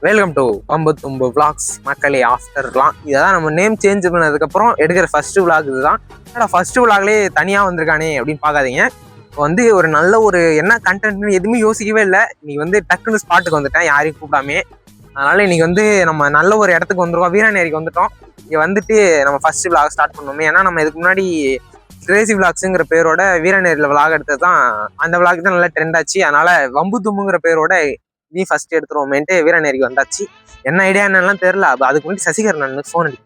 Welcome to பம்புத்தும்பு vlogs மக்களே. ஆஃப்டர்லாம் இதான் நம்ம நேம் சேஞ்ச் பண்ணதுக்கப்புறம் எடுக்கிற ஃபர்ஸ்ட் vlog இதுதான். ஆனால் ஃபர்ஸ்ட் vlogலேயே தனியாக வந்திருக்கானே அப்படின்னு பார்க்காதீங்க. இப்போ வந்து ஒரு நல்ல ஒரு என்ன கண்டென்ட்னு எதுவுமே யோசிக்கவே இல்லை. இன்னைக்கு வந்து டக்குன்னு ஸ்பாட்டுக்கு வந்துட்டேன் யாரையும் கூப்பிடாமே. அதனால இன்னைக்கு வந்து நம்ம நல்ல ஒரு இடத்துக்கு வந்துருக்கோம், வீராநேரிக்கு வந்துட்டோம். இங்கே வந்துட்டு நம்ம ஃபர்ஸ்ட் vlog ஸ்டார்ட் பண்ணோமே. ஏன்னா நம்ம இதுக்கு முன்னாடி கிரேசி vlogsங்கிற பேரோட வீராநேரியில் vlog எடுத்தது தான். அந்த vlog தான் நல்லா ட்ரெண்ட் ஆச்சு. அதனால வம்பு தும்புங்கிற பேரோட நீ ஃபர்ஸ்ட் எடுத்துருவோமேன்ட்டு வீராநேரிக்கு வந்தாச்சு. என்ன ஐடியா என்னெல்லாம் தெரியல. அதுக்கு முன்னாடி சசிகரன் ஃபோன் அடி,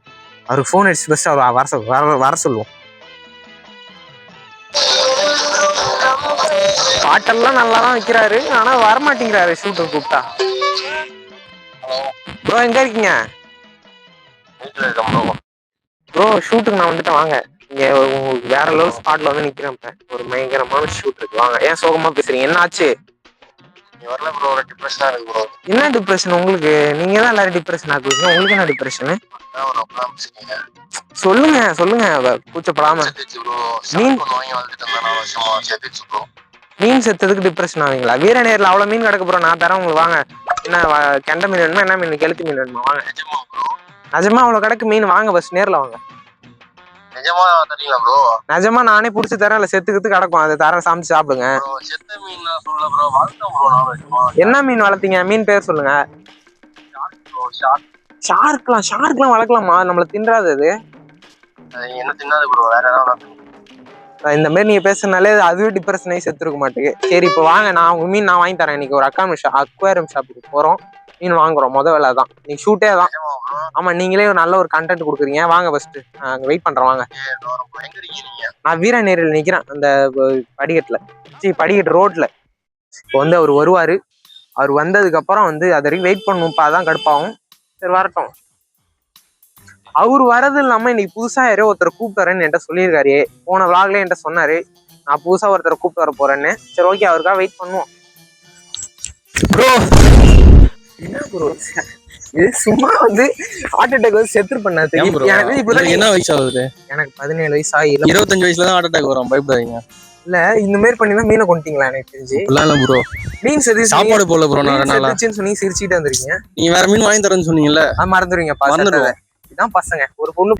அவருக்கு ஃபோன் அடிச்சு ஃபர்ஸ்ட் அவர் வர சொல்லுவோம். பாட்டெல்லாம் நல்லா தான் வைக்கிறாரு, ஆனால் வரமாட்டேங்கிறாரு ஷூட்டர் கூப்பிட்டா. ப்ரோ எங்க இருக்கீங்க? ப்ரோ ஷூட்டுக்கு நான் வந்துட்டேன், வாங்க. இங்கே வேற லெவல் ஸ்பாட்ல வந்து நிக்கிறேன். ஒரு பயங்கரமான ஷூட் இருக்கு, வாங்க. ஏன் சோகமா பேசுறீங்க, என்ன ஆச்சு? வரல ப்ரோ, ஒரு டிப்ரெஷனா இருக்கு ப்ரோ. என்ன டிப்ரெஷன் உங்களுக்கு? நீங்க தான் எல்லாரும் டிப்ரெஷன் ஆகுவீங்க, உங்களுக்கு என்ன டிப்ரெஷன்? சொல்லுங்க சொல்லுங்க கூச்சப்படாம. மீன் செத்ததுக்கு டிப்ரெஷன் ஆவீங்களா? வீரநேரில் அவ்வளவு மீன் கிடக்கு ப்ரோ, நான் தரேன் உங்களுக்கு, வாங்க. என்ன கெண்ட மீன் வேணுமா, என்ன மீன், கெளுத்தி மீன் வேணுமா? வாங்க. நிஜமா அவ்வளவு கிடக்கு மீன், வாங்க பஸ் நேர்ல வாங்க. நிஜமா நானே புடிச்சு தரேன், இல்ல செத்துக்கிட்டு கிடக்கும், அதை தரேன், சமைச்சு சாப்பிடுங்க. என்ன மீன் வளர்த்தீங்க? மீன் பேர் சொல்லுங்க. ஷார்க்லாம் வளர்க்கலாமா? நம்மள தின்றாது அது. இந்த மாதிரி நீங்க பேசுறதுனாலே அதுவே டிப்ரெஷன் ஆகி செத்துருக்க மாட்டேங்குது. சரி இப்போ வாங்க, நான் உங்க மீன் நான் வாங்கி தரேன். இன்னைக்கு ஒரு அக்வாரியம் ஷாப்புக்கு போறோம், மீன் வாங்குறோம். முத வேலை தான் இன்னைக்கு, ஷூட்டே தான். ஆமா, நீங்களே ஒரு நல்ல ஒரு கண்டென்ட் கொடுக்குறீங்க, வாங்க ஃபர்ஸ்ட். அங்க வெயிட் பண்றேன், வாங்க. நான் வீராநேரில் நிக்கிறேன், அந்த படிக்கட்டு ரோட்ல. இப்போ வந்து அவர் வருவாரு. அவர் வந்ததுக்கு அப்புறம் வந்து அது வரைக்கும் வெயிட் பண்ணுவோம்ப்பா, அதான் கடுப்பாகும். சரி வரட்டும். அவர் வரது இல்லாம இன்னைக்கு புதுசா யாரோ ஒருத்தர் கூப்பிட்டு வரேன்னு என்கிட்ட சொல்லியிருக்காரு. போன vlogல என்கிட்ட சொன்னாரு, நான் புதுசா ஒருத்தரை கூப்பிட்டு வர போறேன்னு. சரி ஓகே, அவருக்காக வெயிட் பண்ணுவோம். ப்ரோ என்ன ப்ரோ இது? சும்மா வந்து ஹார்ட் அட்டாக் வந்து செத்து பண்ணாது. என்ன வயசு ஆகுது? எனக்கு 17 வயசா? 25 வயசுல தான் ஹார்ட் அட்டாக் வரும், பயப்படாதீங்க. இல்ல இந்த மாதிரி பண்ணி மீனை கொண்டுட்டீங்களா? எனக்கு தெரிஞ்சு ப்ரோ மீன் செத்து சாப்பாடு போல ப்ரோ. நான் சொன்னீங்க, சிரிச்சுட்டு வந்திருக்கீங்க. நீ வேற மீன் வாங்கி தரேன்னு சொன்னீங்கல்ல, மறந்துடுவீங்க. இதான் பசங்க, ஒரு பொண்ணு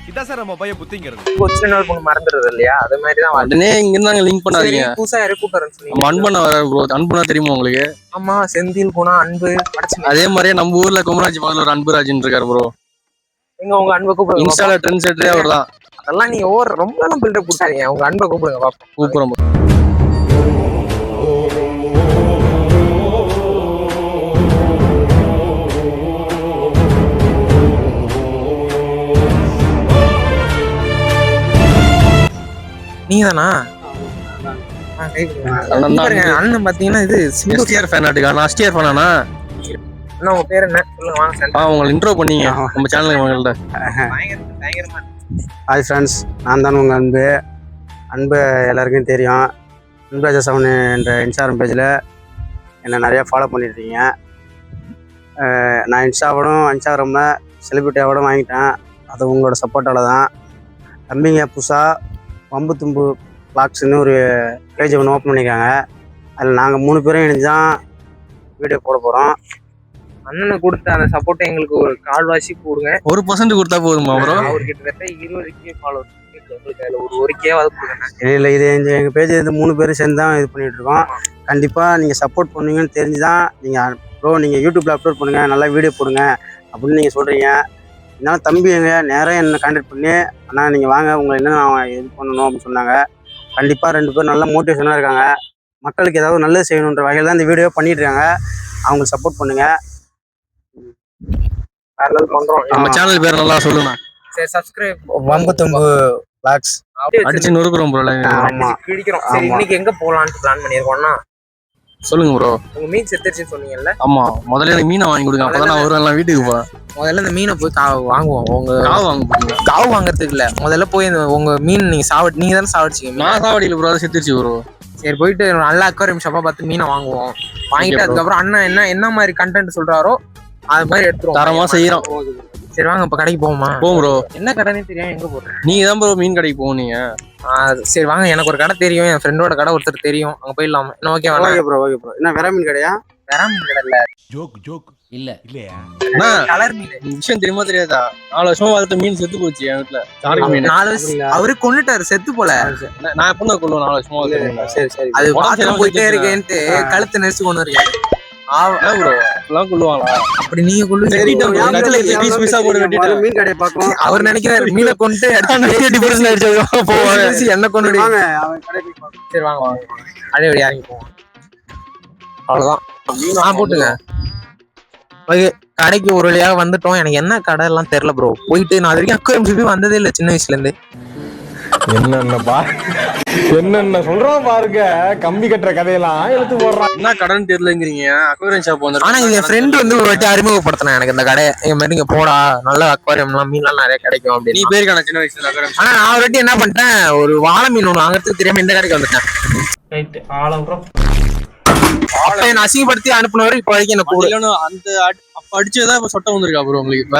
இதான் நம்ம பையன் புத்திங்கிறது. கொச்சின நாள் பொண்ணு மறந்துடுறது இல்லையா? அது மாதிரி தான். உடனே இங்க இருந்தாங்க, லிங்க் பண்ணாதீங்க. புதுசா யாரும் கூப்பிடுறேன்னு சொன்னீங்க. அன்பண்ணா வர ப்ரோ, அன்புனா தெரியுமா உங்களுக்கு? ஆமா, செந்தில் குணா, அன்பு. அதே மாதிரியே நம்ம ஊர்ல குமராஜ் பக்கத்துல ஒரு அன்புராஜ்னு இருக்காரு ப்ரோ. எங்க உங்க அன்பை கூப்பிடுங்க. இன்ஸ்டால ட்ரெண்ட் செட்டரே அவர்தான். அதெல்லாம் நீங்க ரொம்ப எல்லாம் பில்டப் கொடுத்தாங்க. உங்க அன்பை கூப்பிடுங்க பாப்போம். கூப்பிடுறோம். நீங்க தானா? அண்ணன் பாத்தீங்கன்னா இது எஸ்டிஆர் ஃபேனாட்டுக்கா? நான் எஸ்டிஆர் ஃபேனானா? அண்ணா உங்க பேர் என்ன சொல்லுங்க, வாங்க. உங்களை இன்ட்ரோ பண்ணீங்க நம்ம சேனலுக்கு உங்கள்ட்ட. ஹாய் ஃப்ரெண்ட்ஸ், நான் தான் உங்கள் அன்பு எல்லாருக்கும் தெரியும். அன்பராஜா 7 என்ற இன்ஸ்டாகிராம் பேஜில் என்னை நிறையா ஃபாலோ பண்ணியிருக்கீங்க. நான் இன்ஸ்டாகிராமில் செலிபிரிட்டி அவார்டும் வாங்கிட்டேன். அது உங்களோட சப்போர்ட்டால் தான். தம்பிங்க புதுசாக வம்பு தும்பு vlogsன்னு ஒரு பேஜ் ஒன்று ஓப்பன் பண்ணியிருக்காங்க. அதில் நாங்கள் 3 பேரும் இணைஞ்சு தான் வீடியோ போட போகிறோம். அண்ணனுக்கு கொடுத்த அந்த சப்போர்ட்டை எங்களுக்கு ஒரு கால்வாசி கொடுங்க. 1% கொடுத்தா போதுமா ப்ரோ? அவர் கிட்டத்தட்ட 20K ஃபாலோவர்ஸ் உங்களுக்கு, அதில் ஒரு 1K-வாவது கொடுங்க. இல்லை இது எங்கள் பேஜ் 3 பேரும் சேர்ந்து தான் இது பண்ணிகிட்ருக்கோம். கண்டிப்பாக நீங்கள் சப்போர்ட் பண்ணுவீங்கன்னு தெரிஞ்சு தான் நீங்கள் ப்ரோ நீங்கள் யூடியூப்பில் அப்லோட் பண்ணுங்கள், நல்லா வீடியோ போடுங்க அப்படின்னு நீங்கள் சொல்கிறீங்க. இதனால் தம்பி எங்கள் நேராக என்னை கான்டாக்ட் பண்ணி, அண்ணா நீங்கள் வாங்க, உங்களை என்ன நான் இது பண்ணணும் அப்படின்னு சொன்னாங்க. கண்டிப்பாக 2 பேரும் நல்ல மோட்டிவேஷனாக இருக்காங்க. மக்களுக்கு ஏதாவது நல்லது செய்யணுன்ற வகையில் தான் இந்த வீடியோ பண்ணிட்டு இருக்காங்க. அவங்களுக்கு சப்போர்ட் பண்ணுங்க. நம்ம சேனல் பேர் நல்லா சொல்லுங்க. சரி சப்ஸ்கிரைப் வம்பு தும்பு vlogs அடிச்சு நொறுக்குறோம் ப்ரோ. ஆமா கிழிக்கிறோம். சரி இன்னைக்கு எங்க போலாம்னு பிளான் பண்ணிருக்கோம்னா, சொல்லுங்க ப்ரோ. உங்க மீன் செத்துருச்சுன்னு சொன்னீங்கல்ல? ஆமா, முதல்ல எனக்கு மீனை வாங்கி கொடுங்க, அப்பதான் நான் வருவேன் வீட்டுக்கு போறேன். முதல்ல இந்த மீனை போய் வாங்குவோம். உங்க காவு வாங்க போறீங்க? காவு வாங்குறதுக்கு இல்ல, முதல்ல போய் உங்க மீன் நீங்க நீங்க தானே சாவடிச்சீங்க. நான் சாவடியில ப்ரோ, அதை செத்துருச்சு ப்ரோ. சரி போயிட்டு நல்லா அக்வாரியம் ஷாப்பா பார்த்து மீனை வாங்குவோம். வாங்கிட்டு அதுக்கப்புறம் அண்ணன் என்ன மாதிரி கண்டென்ட் சொல்றாரோ அது மாதிரி எடுத்துருவோம், தரமா செய்யறோம். சரி வாங்க இப்ப கடைக்கு போவோமா? போம் ப்ரோ. என்ன கடைன்னு தெரியும், எங்க போறேன்? நீங்க தான் ப்ரோ மீன் கடைக்கு போனீங்க. சரி வாங்க, எனக்கு ஒரு கடை தெரியும், என் ஃப்ரெண்டோட கடை ஒருத்தர் தெரியும், அங்க போயிடலாமா? என்ன okay? Okay bro, okay bro. என்ன வேற மீன் கடையா? வேற மீன் கடை இல்ல, ஜோக் இல்லையா? அண்ணா, கலர் மீன் விஷயம் தெரியுமா தெரியாதா? 4 வருஷமா வளர்த்த மீன் செத்து போச்சு என் வீட்டுல. சாரி மீன். 4 வருஷம் அவரு கொண்டுட்டாரு செத்து போல. நான் எப்ப கொள்ளுவேன் 4 வருஷமா வளர்த்த மீன்? சரி சரி அது உடம்பு பாத்திரம் சரியில்லாம போயிட்டே செத்துச்சுண்ணா. இருக்கேன்ட்டு கழுத்து நெரிச்சு கொண்டு இருக்காரு. என்ன ப்ரோ இப்பெல்லாம் கொள்ளுவாங்களா? அப்படி நீங்க கொண்டு வெட்டிட்டோம் bro. கத்தில piece piece ஆ போட்டு வெட்டிட்டேன். மீன் கடையை பார்க்கும் அவர் நினைக்கிறாரு மீனை கொண்டு என்ன கொண்டு வாங்க அவன் கடை போய் பார்க்கும். சரி வாங்க வாங்க அடே இறங்கி போவோம். அவ்வளவுதான் போட்டுங்க. ஓகே கடைக்கு ஒரு வழியாக வந்துட்டோம். எனக்கு என்ன கடை எல்லாம் தெரியல ப்ரோ. போயிட்டு நான் அது வரைக்கும் அக்வேரியம் சுற்றி வந்ததே இல்லை சின்ன வயசுல இருந்து. என்னென்ன சொல்றான் பாருங்க, கம்பி கட்டுற கதையெல்லாம் எடுத்து போடுறான். என்ன கடன் தெரியலங்கிறீங்க? அக்வேரியம் ஷாப் வந்து. ஆனா இது என் ஃப்ரெண்ட் வந்து ஒரு வாட்டி அறிமுகப்படுத்தினேன் எனக்கு இந்த கடை. இந்த மாதிரி நீங்க போடா நல்ல அக்வாரியம் எல்லாம் மீன்லாம் நிறைய கிடைக்கும் நீ அப்படின்னு. போயிருக்கான சின்ன வயசுல அக்வேரியம்? ஆனா நான் ஒரு வாட்டி என்ன பண்ணிட்டேன், ஒரு வாழை மீன் ஒன்று வாங்குறதுக்கு தெரியாம இந்த கடைக்கு வந்துட்டேன். அப்ப என்ன அசிங்கப்படுத்தி அனுப்புனவரு இப்ப வரைக்கும் என்ன கூட இல்லைன்னு அந்த அப்ப அடிச்சதா இப்ப சொட்டை வந்திருக்கா ப்ரோ உங்களுக்கு? இப்ப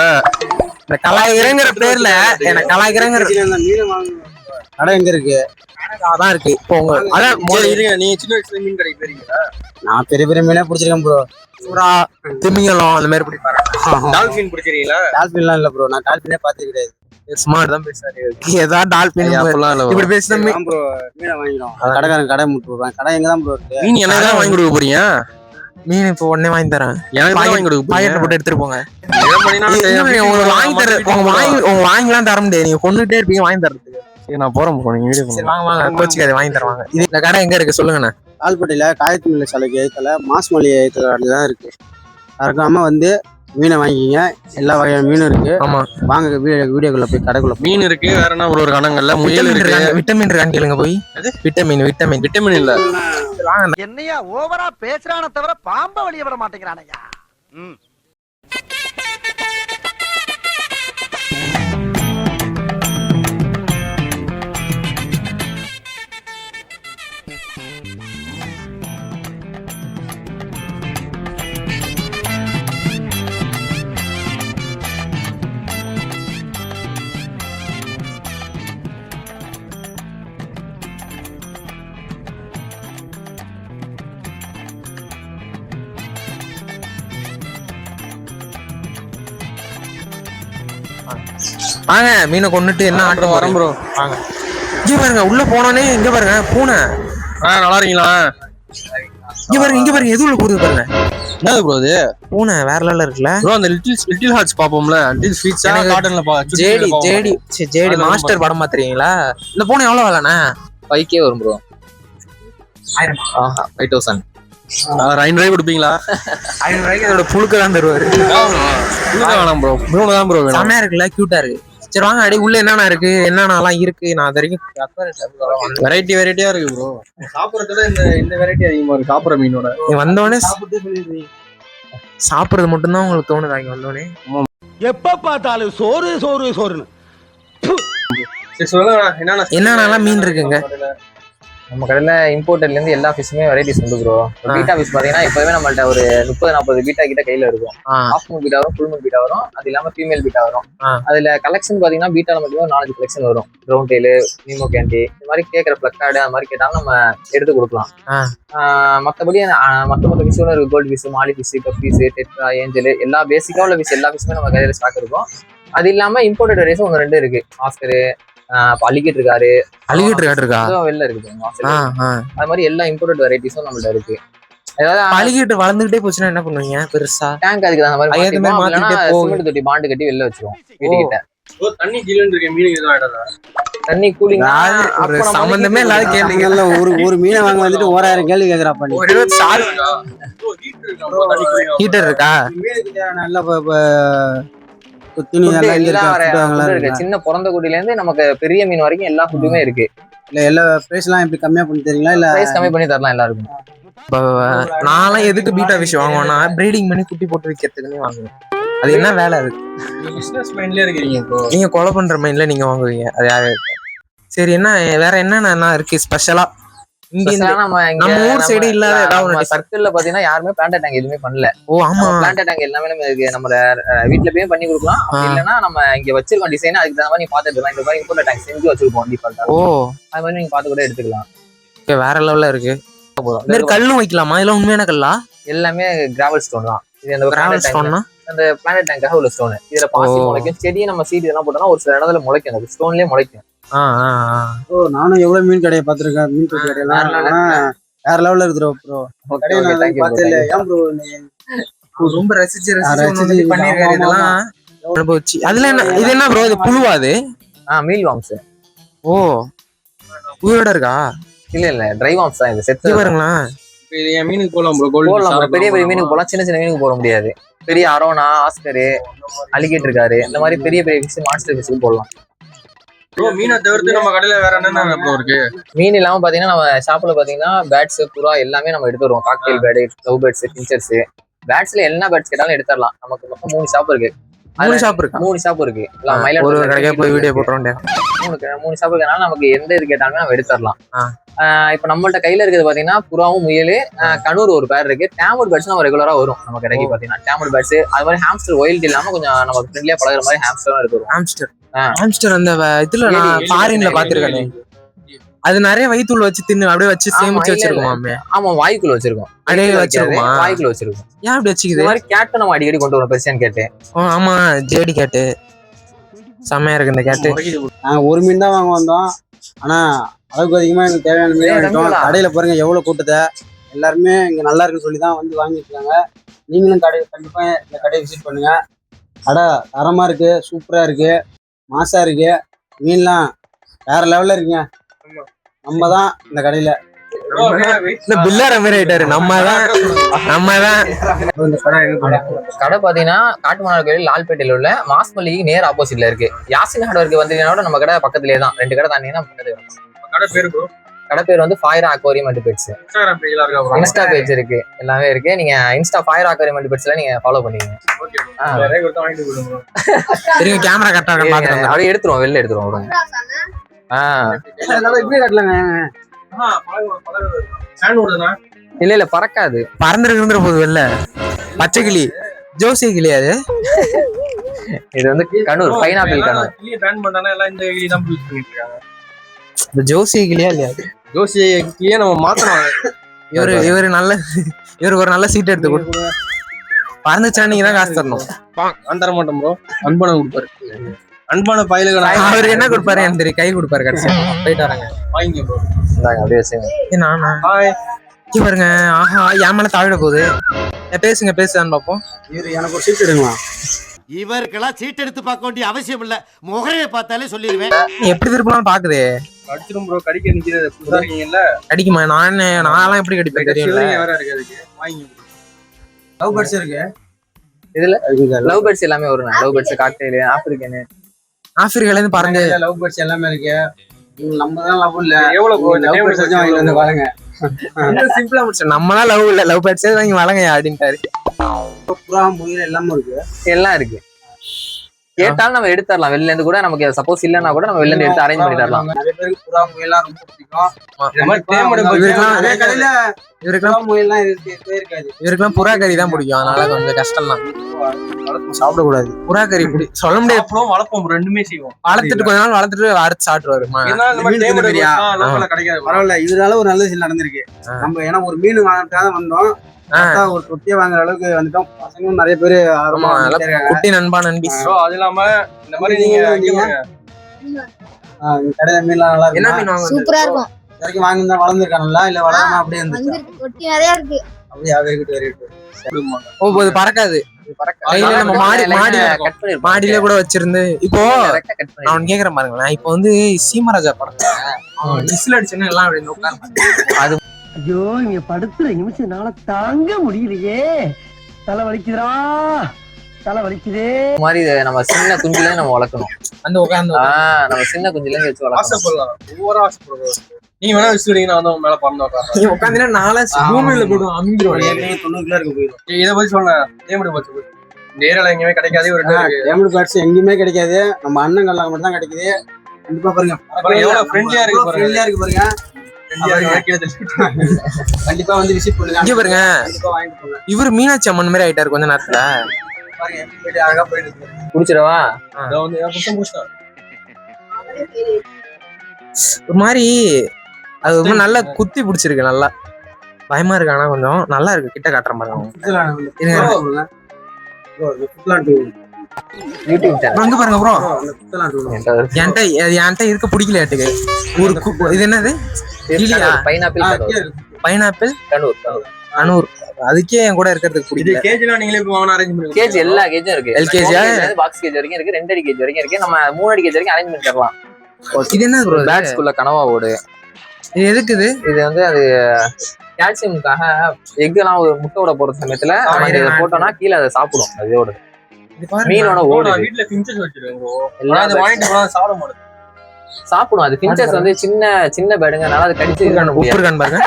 இந்த கலாய்கிறங்கிற பேர்ல என்ன கலாய்கிறங்கிற அந்த மீனை வாங்கணும். கடை எங்க இருக்கு? அதான் இருக்கு. இப்போ உங்க அதான் முதல்ல இருங்க, நீங்க சின்ன வயசுல மீன் கடைக்கு போயிருக்கீங்களா? நான் பெரிய பெரிய மீனே பிடிச்சிருக்கேன் ப்ரோ. சுறா திமிங்கலம் அந்த மாதிரி பிடிப்பாரு. டால்பின் பிடிச்சிருக்கீங்களா? டால்பின்லாம் இல்ல ப்ரோ, நான் டால்பினே பார்த்தது கிடையாது. ஸ்மார்ட் தான் பேசுறாரு. ஏதாவது டால்பின் அப்பெல்லாம் இல்ல bro. இப்படி பேசுன தான் ப்ரோ மீனை வாங்கிடும். கடைக்காரன் கடை முட்டு விடுறான். கடை எங்க தான் ப்ரோ இருக்கு? மீன் எனக்கு தான் வாங்கி கொடுக்க போறீங்க? மீன் இப்போ உடனே வாங்கி தரேன். எனக்கு தான் வாங்கி கொடுக்க போறீங்க? பாக்கெட்ல போட்டு எடுத்துட்டு போங்க. இதை பண்ணினா உங்களுக்கு வாங்கி தர உங்க வாங்கிலாம் தர முடியாது. நீங்க கொண்டுட்டே இருப்பீங்க வாங்கி தரதுக்கு. சரி, நான் போறேன் bro. நீங்க வீடியோ சரி பண்ணுங்க. வாங்க வாங்க கோச்சிக்காது வாங்கி தருவாங்க. இது இந்த கடை எங்க இருக்கு சொல்லுங்கண்ணே. கால்பட்டியில காயத்து மில்ல சிலைக்கு எழுத்துல மாஸ்மல்லி எழுத்துல தான் இருக்கு. மறக்காம வந்து மீனை வாங்கிக்கிங்க. எல்லா வகையான மீனும் இருக்கு. ஆமா வாங்க வீடியோக்குள்ள போய் கடைக்குள்ள போய். மீன் இருக்கு, வேற என்ன ப்ரோ? ஒரு கணங்கள்ல முயல் இருக்கு. விட்டமின் இருக்கான்னு கேளுங்க போய். விட்டமின் விட்டமின் விட்டமின் இல்ல. வாங்க. என்னையா ஓவரா பேசுறானே தவிர பாம்ப வெளிய விட மாட்டேங்கிறானயா. வாங்க மீனை கொண்டுட்டு என்ன ஆர்டர் வரேன் ப்ரோ. வாங்க. இங்க பாருங்க உள்ள போனோனே இங்க பாருங்க பூனை. நல்லா இருக்கீங்களா? இங்க பாருங்க எது உள்ள போகுது பாருங்க. என்னது ப்ரோ இது? பூனை வேற லெவல்ல இருக்குல்ல ப்ரோ. அந்த லிட்டில் ஹார்ட்ஸ் பாப்போம்ல, லிட்டில் ஸ்வீட்ஸா எனக்கு காட்டன்ல ஜேடி ஜேடி ஜேடி மாஸ்டர் படம் பாத்துறீங்களா? இந்த பூனை எவ்வளவு வேலைண்ணா? 5K வரும் ப்ரோ. 5000. 500 கொடுப்பீங்களா? 500 ரூபாய்க்கு அதோட புழுக்க தான் தருவாரு. வேணாம் ப்ரோ, மூணு தான் ப்ரோ வேணும். செமையா இருக்குல்ல, கியூட்டா இருக்கு. சரி வாங்க அடி உள்ள என்னென்ன இருக்கு என்னென்னலாம் இருக்கு. நான் அது வரைக்கும் வெரைட்டியா இருக்கு ப்ரோ. சாப்பிடறதுல இந்த வெரைட்டி அதிகமா இருக்கு சாப்பிடுற மீனோட. வந்தோடனே சாப்பிடுறது மட்டும்தான் உங்களுக்கு தோணுதா இங்க வந்தோடனே? எப்ப பார்த்தாலும் சோறு சோறு சோறுன்னு. சரி சொல்லுங்க, என்னென்னலாம் மீன் இருக்குங்க? நம்ம கடையில இம்போர்ட்டட்ல இருந்து எல்லா ஃபிஷ்ஷுமே வெரைட்டிஸ் உண்டு ப்ரோ. பீட்டா ஃபிஷ் பாத்தீங்கன்னா இப்பவே நம்மள்ட்ட ஒரு 30-40 பீட்டா கிட்ட கையில இருக்கும். ஹாஃப் மூன் பீட்டா வரும், ஃபுல் மூன் பீட்டா வரும், அது இல்லாம ஃபீமேல் பீட்டா வரும். அதுல கலெக்ஷன் பாத்தீங்கன்னா பீட்டால மட்டுமே 4 கலெக்ஷன் வரும். ப்ரௌன் டெய்லு, நீமோ கேண்டி, இந்த மாதிரி கேட்கற பிளக்கார்டு அந்த மாதிரி கேட்டாலும் நம்ம எடுத்து கொடுக்கலாம். மற்றபடி மற்ற ஃபிஷ்ஷோட இருக்கு. கோல்டு ஃபிஷ், மாலி ஃபிஷ், கப்பீஸ், டெட்ரா, ஏஞ்சல், எல்லா பேசிக்கா உள்ள ஃபிஷ் எல்லா ஃபிஷ்ஷுமே நம்ம கையில ஸ்டாக் இருக்கும். அது இல்லாம இம்போர்ட்டட் வெரைட்டிஸ் 1-2 இருக்கு. ஆஸ்கரு, அலிகேட் இருக்காரு, வெளில இருக்கு. அது மாதிரி எல்லா இம்போர்ட்டட் வெரைட்டிஸும் நம்மள்ட்ட இருக்கு. ஏதாவது அலிகேட்டர் வளர்ந்துகிட்டே போச்சுன்னா என்ன பண்ணுவீங்க? பெருசா டேங்க் அதுக்கு அந்த மாதிரி சிமெண்ட் தொட்டி பாண்டு கட்டி வெளில வச்சிருவோம் வீட்டுக்கிட்ட. தண்ணி ஜில்லுன்னு இருக்க மீன் எதுவும் ஆயிடாதா? தண்ணி கூலிங் ஒரு சம்பந்தமே இல்லாத கேள்வி. ஒரு மீனை வாங்க வந்துட்டு 1000 கேள்வி கேக்குறா பண்ணி. ஹீட்டர் இருக்கா? சின்ன பிறந்த குட்டில இருந்து நமக்கு பெரிய மீன் வரைக்கும் எல்லா ஃபுட்டுமே இருக்கு. இல்ல எல்லா பிரைஸ் எல்லாம் எப்படி கம்மியா பண்ணி தரீங்களா? இல்ல பிரைஸ் கம்மி பண்ணி தரலாம் எல்லாருக்கும். நான்லாம் எதுக்கு பீட்டா ஃபிஷ் வாங்குவேன்னா ப்ரீடிங் பண்ணி குட்டி போட்டு விற்கிறதுக்குன்னே வாங்குவேன். அது என்ன வேலை இருக்கு? பிசினஸ் மைண்ட்லயே இருக்கீங்க இப்போ. நீங்க கொலை பண்ற மைண்ட்ல நீங்க வாங்குவீங்க. அது யாரு? சரி என்ன வேற என்னென்ன இருக்கு ஸ்பெஷலா? நம்ம ஊர் சைடு இல்லாத ஏதாவது சர்க்கிள்ல பாத்தீங்கன்னா யாருமே பிளான்ட் டேங்க் எதுவுமே பண்ணல. ஓ ஆமா, பிளான்ட் டேங்க் எல்லாமே இருக்கு. நம்ம வீட்ல போய் பண்ணி கொடுக்கலாம். இல்லன்னா நம்ம இங்க வச்சிருக்கோம் டிசைன். அதுக்கு தகுந்த மாதிரி நீ பாத்துக்கலாம். இந்த மாதிரி இம்போர்ட் டேங்க் செஞ்சு வச்சிருக்கோம் டிஃபால்ட்டா. ஓ அது மாதிரி நீங்க பாத்து கூட எடுத்துக்கலாம். வேற லெவல்ல இருக்கு. இந்த கல்லும் வைக்கலாமா? இல்ல உண்மையான கல்லா? எல்லாமே கிராவல் ஸ்டோன் தான். இது அந்த Gravel stone னா? அந்த பிளானட் டேங்காக உள்ள ஸ்டோன். இதுல பாசி முளைக்கும், செடியை நம்ம சீட் இதெல்லாம் போட்டோம்னா ஒரு சில இடத்துல முளைக்கும், அந்த ஸ்டோன்லயே முளைக்கும். ப்ரோ நானும் எவ்வளவு மீன் கடையை பார்த்திருக்கேன், மீன் கடையெல்லாம் வேற லெவல்ல இருக்குது ப்ரோ. கடையை நான் பார்த்தே இல்லை. ஏன் ப்ரோ ரொம்ப ரசிச்சு பண்ணிருக்காரு இதெல்லாம் அனுபவிச்சு. அதுல என்ன இது என்ன ப்ரோ, இது புழுவா அது? Meal worms. ஓ உயிரோட இருக்கா? இல்ல ட்ரை வாம்ஸ் தான் இது. செத்து பாருங்களா. இது என் மீனுக்கு போலாம் ப்ரோ. போடலாம், பெரிய பெரிய மீனுக்கு போலாம், சின்ன சின்ன மீனுக்கு போட முடியாது. பெரிய அரோனா, ஆஸ்கரு, அலிகேட்டர் இருக்காரு, இந்த மாதிரி பெரிய பெரிய ஃபிஷ், மான்ஸ்டர் ஃபிஷ்க்கு போடலாம். ப்ரோ மீனை தவிர்த்து நம்ம கடையில வேற என்னென்ன ப்ரோ இருக்கு? மீன் இல்லாம பாத்தீங்கன்னா நம்ம ஷாப்ல பாத்தீங்கன்னா பேட்ஸ், புறா எல்லாமே நம்ம எடுத்து வருவோம். Cockatiel bird, love birds, finches. பேட்ஸ்ல என்ன பேட்ஸ் கேட்டாலும் எடுத்துடலாம். நமக்கு மொத்தம் 3 ஷாப் இருக்கு. 3 ஷாப் இருக்கு. 3 ஷாப் இருக்கு. ஒரு கடைக்கு போய் வீடியோ போட்டுறோம். 3 ஷாப் இருக்கனால நமக்கு எந்த இது கேட்டாலுமே நம்ம எடுத்துடலாம். இப்ப நம்மள்ட்ட கையில இருக்கிறது பாத்தீங்கன்னா புறாவும், முயல், கனூர் ஒரு பேர் இருக்கு. டேமட் பேர்ட்ஸ் நம்ம ரெகுலரா வரும் நம்ம கடைக்கு பாத்தீங்கன்னா. டேமட் பேர்ட்ஸ், அது மாதிரி ஹாம்ஸ்டர் ஒயில்ட் இல்லாம கொஞ்சம் நம்ம ஃப்ரெண்ட்லியா பழகுற மாதிரி ஹாம்ஸ்டரும் இருக்கு. ஹாம்ஸ்டர் அந்த இதுல நான் ஃபாரின்ல பாத்துருக்கேன். அது நிறைய வயிற்றுல வச்சு தின்னு அப்படியே வச்சு சேமிச்சு வச்சிருக்கோம். ஆமா, வாய்க்குள்ள வச்சிருக்கோம். அடையில வச்சிருக்கோம், வாய்க்குள்ள வச்சிருக்கோம். ஏன் அப்படி வச்சுக்குது? இந்த மாதிரி கேட்டை நம்ம அடிக்கடி கொண்டு வரோம். பெர்சியன் கேட்டு. ஆமா, ஜேடி கேட்டு செம்மையா இருக்கு இந்த கேட்டு. நாங்க ஒரு மீன் தான் வாங்க வந்தோம். ஆனா அளவுக்கு அதிகமா எங்களுக்கு தேவையான மீன் வாங்கிட்டோம். கடையில பாருங்க எவ்வளவு கூட்டத்தை. எல்லாருமே இங்க நல்லா இருக்குன்னு சொல்லி தான் வந்து வாங்கிருக்காங்க. நீங்களும் கண்டிப்பா இந்த கடையை விசிட் பண்ணுங்க. கடை தரமா இருக்கு, சூப்பரா இருக்கு, மாசா இருக்கு. மீன்லாம் வேற லெவல்ல இருக்குங்க. நம்ம தான் இந்த கடையில பில்லார மாதிரி ஆயிட்டாரு. நம்ம தான் கடை பாத்தீங்கன்னா காட்டுமன்னார் கோயில் லால்பேட்டையில உள்ள மாஸ்மல்லிக்கு நேர் ஆப்போசிட்ல இருக்கு. யாசின் ஹார்ட்வேருக்கு வந்தீங்கன்னா நம்ம கடை பக்கத்துலயே தான். 2 கடை தாண்டினா பக்கத்துல இருக்கும். கடை பேரு ப்ரோ? கடை பேர் வந்து fire aquarium and pets. Insta page இருக்கு, எல்லாமே இருக்கு. நீங்க இன்ஸ்டா ஃபயர் அக்வாரியம் அண்ட் பெட்ஸ்ல நீங்க ஃபாலோ பண்ணிக்கங்க. கேமரா கரெக்டா அப்படியே எடுத்துருவோம், வெளில எடுத்துருவோம். இல்ல பறக்காது, பறந்துருக்குன்ற போது வெளில பச்சை கிளி, ஜோசி கிளி. அது இது வந்து கனூர் பைனாப்பிள் கனூர். இந்த ஜோசி கிளியா இல்லையா? ஜோசி கிளியே நம்ம மாத்தணும். இவருக்கு ஒரு நல்ல சீட் எடுத்து கொடு. பறந்துச்சா நீங்க தான் காசு தரணும். தர மாட்டோம் ப்ரோ. அன்பான கொடுப்பாரு. அன்பான பயலுகள். அவரு என்ன கொடுப்பாரு எனக்கு தெரியும். கை கொடுப்பாரு. கடைசி போயிட்டு வராங்க. வாங்கிங்க ப்ரோ. அப்படியே வச்சுங்க. நானா பாருங்க. ஆஹா, என் மேல தாவிட போகுது. பேசுதான்னு பாப்போம். எனக்கு ஒரு சீட் எடுங்களா? இவருக்கெல்லாம் சீட் எடுத்து பார்க்க வேண்டிய அவசியம் இல்ல. முகரையை பார்த்தாலே சொல்லிடுவேன். எப்படி திருப்பலாம் பாக்குதே. அடிச்சிரும் ப்ரோ. கடிக்க நிக்கிறது புதுசா இருக்கீங்கல்ல. கடிக்குமா? நான்லாம் எப்படி கடிப்பேன் தெரியல. வேற இருக்கு அதுக்கு. வாங்கிங்க. லவ் பேர்ட்ஸ் இருக்கு. இதுல லவ் பேர்ட்ஸ் எல்லாமே வரும். Love birds, cockatiel, African. ஆப்பிரிக்கால இருந்து பாருங்க லவ் பேர்ட்ஸ் எல்லாமே இருக்கு. நம்ம தான் லவ் இல்ல. எவ்வளவு ப்ரோ? லவ் பேர்ட்ஸ் வாங்கி வந்து பாருங்க. சிம்பிளா முடிச்சு. நம்ம தான் லவ் இல்ல, லவ் பேர்ட்ஸே வாங்கி வளங்க அப்படின்ட்டாரு. புறா, முயல் எல்லாமே இருக்கு. எல்லாம் இருக்கு. கேட்டாலும் நம்ம எடுத்துடலாம். வெளில இருந்து கூட நமக்கு சப்போஸ் இல்லன்னா கூட நம்ம வெளில இருந்து எடுத்து அரேஞ்ச் பண்ணி தரலாம். நிறைய பேருக்கு புறா, முயல்லாம் ரொம்ப பிடிக்கும். இவருக்கெல்லாம் புறா கறி தான் பிடிக்கும். அதனால கொஞ்சம் கஷ்டம் தான். சாப்பிடக்கூடாது புறா கறி. சொல்ல முடியாது. வளர்ப்போம், ரெண்டுமே செய்வோம். வளர்த்துட்டு கொஞ்ச நாள் வளர்த்துட்டு அறுத்து சாப்பிட்டுருவாரு. பரவாயில்ல, இதனால ஒரு நல்ல விஷயம் நடந்திருக்கு. நம்ம ஏன்னா ஒரு மீன் வாங்கிட்டாத வந்தோம், ஒரு தொட்டியை வாங்குற அளவுக்கு வந்துட்டோம். பசங்களும் நிறைய பேரு குட்டி நண்பா நண்பி. அது இல்லாம இந்த மாதிரி நீங்க கடையில மீன்லாம் நல்லா இருக்கு. என்ன மீன் வாங்க? சூப்பரா இருக்கும். வரைக்கும் வாங்கினா வளர்ந்துருக்கானுங்களா இல்ல வளராம அப்படியே இருந்துச்சு? தொட்டி நிறைய இருக்கு. அப்படியே வெறிட்டு போகுது. பறக்காது. நம்ம மாடியில கூட வச்சிருந்து. இப்போ நான் கேக்குறேன் பாருங்களேன். இப்போ வந்து சீமராஜா படம் விசில் அடிச்சுன்னு எல்லாம் அப்படி உட்கார்ந்து. ஐயோ, இங்க படுத்துற நிமிஷம்னால தாங்க முடியலையே. தலை வலிக்குதுடா, தலை வலிக்குதே. மாதிரி நம்ம சின்ன குஞ்சுல நம்ம வளர்க்கணும். அந்த உட்காந்து நம்ம சின்ன குஞ்சுல வச்சு வளர்க்கலாம். ஒவ்வொரு ஆசைப்படுறோம். நீங்க வேணா விசிடுறீங்கன்னா வந்து உங்க மேல பண்ண நீ உட்காந்துனா நாளா பூமியில போயிடும், அமிஞ்சிரும். 90 கிலோ இருக்கு போயிடும். இதை பத்தி சொன்னேன். தேமடி பச்சு இந்த ஏரியால எங்கேயுமே கிடைக்காது. ஒரு டேமட் பேர்ட்ஸ் எங்கேயுமே கிடைக்காது. நம்ம அண்ணங்கள்லாம் மட்டும் தான் கிடைக்குது. கண்டிப்பா பாருங்க எவ்வளவு ஃப்ரெண்ட்லியா இருக்கு பாருங்க. கண்டிப்பா வந்து விசிட் பண்ணுங்க. இங்க பாருங்க, இவரு மீனாட்சி அம்மன் மாதிரி ஆயிட்டாரு கொஞ்ச நேரத்துல. குடிச்சிடவா? ஒரு மாதிரி அது ரொம்ப நல்லா குத்தி பிடிச்சிருக்கு. நல்லா பயமா இருக்கு, ஆனா கொஞ்சம் நல்லா இருக்கு. கிட்ட காட்டுறேன் பாருங்க. யூடியூப் சேனல் வந்து பாருங்க ப்ரோ. என்கிட்ட இருக்க பிடிக்கல ஏட்டுக்கு. இது என்னது? பைனாப்பிள் கனூர். அதுக்கே என் கூட இருக்கிறதுக்கு பிடிக்கல. கேஜ்லாம் நீங்களே போய் வாங்க அரேஞ்ச் பண்ணுங்க. கேஜ் எல்லா கேஜும் இருக்கு. எல்கேஜியா? பாக்ஸ் கேஜ் வரைக்கும் இருக்கு, 2 அடி கேஜ் வரைக்கும் இருக்கு. நம்ம 3 அடி கேஜ் வரைக்கும் அரேஞ்ச் பண்ணி தரலாம். இது என்ன ப்ரோ? பேட்ஸ்குள்ள கனவா ஓடு. இது எதுக்குது? இது வந்து அது கால்சியமுக்காக எக்லாம் ஒரு முட்டையோட போற சமயத்துல நம்ம இதை போட்டோம்னா கீழே அதை சாப்பிடும். அதோட மீனோட ஓடு. வீட்ல ஃபின்ச்சஸ் வச்சிருக்கேன் ப்ரோ. எல்லாம் அது வாங்கிட்டு போனா சாப்பிட மாட்டேன். சாப்பிடும். அது ஃபின்ச்சஸ் வந்து சின்ன பேடுங்கனால அது கடிச்சு உப்பு இருக்கான்னு பாருங்க.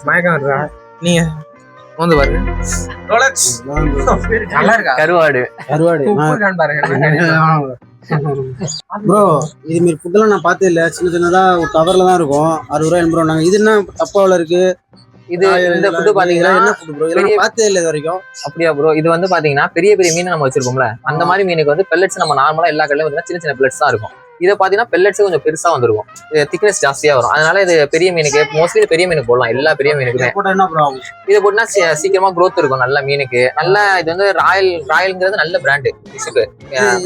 மயக்கம் இருக்கா? நீங்க வந்து பாருங்க. நல்லா இருக்கா? கருவாடு உப்பு இருக்கான்னு பாருங்க. ப்ரோ இது மாதிரி ஃபுட்டெல்லாம் நான் பார்த்தே இல்லை. சின்னதா ஒரு கவர்ல தான் இருக்கும். 60 ரூபாய் 80 ரூபாய். இது என்ன தப்பாவில் இருக்கு? இது இந்த ஃபுட்டு பாத்தீங்கன்னா என்ன ஃபுட் ப்ரோ? இதெல்லாம் பார்த்தே இல்லை இது வரைக்கும். அப்படியா ப்ரோ? இது வந்து பாத்தீங்கன்னா பெரிய மீன் நம்ம வச்சிருக்கோம்ல, அந்த மாதிரி மீனுக்கு வந்து பெல்லட்ஸ் நம்ம நார்மலா எல்லா கடையிலும் சின்ன பெல்லட்ஸ் தான் இருக்கும். இதை பாத்தீங்கன்னா பெல்லட்ஸ் கொஞ்சம் பெருசா வந்துருக்கும், திக்னஸ் ஜாஸ்தியா வரும். அதனால இது பெரிய மீனுக்கு மோஸ்ட்லி பெரிய மீனுக்கு போடலாம். எல்லா பெரிய மீனுக்குமே என்ன ப்ரோ ஆகும்? இதை போட்டுனா சீக்கிரமா growth இருக்கும் நல்ல மீனுக்கு. நல்ல இது வந்து ராயல்ங்கிறது நல்ல பிராண்டு ஃபிஷ்ஷுக்கு.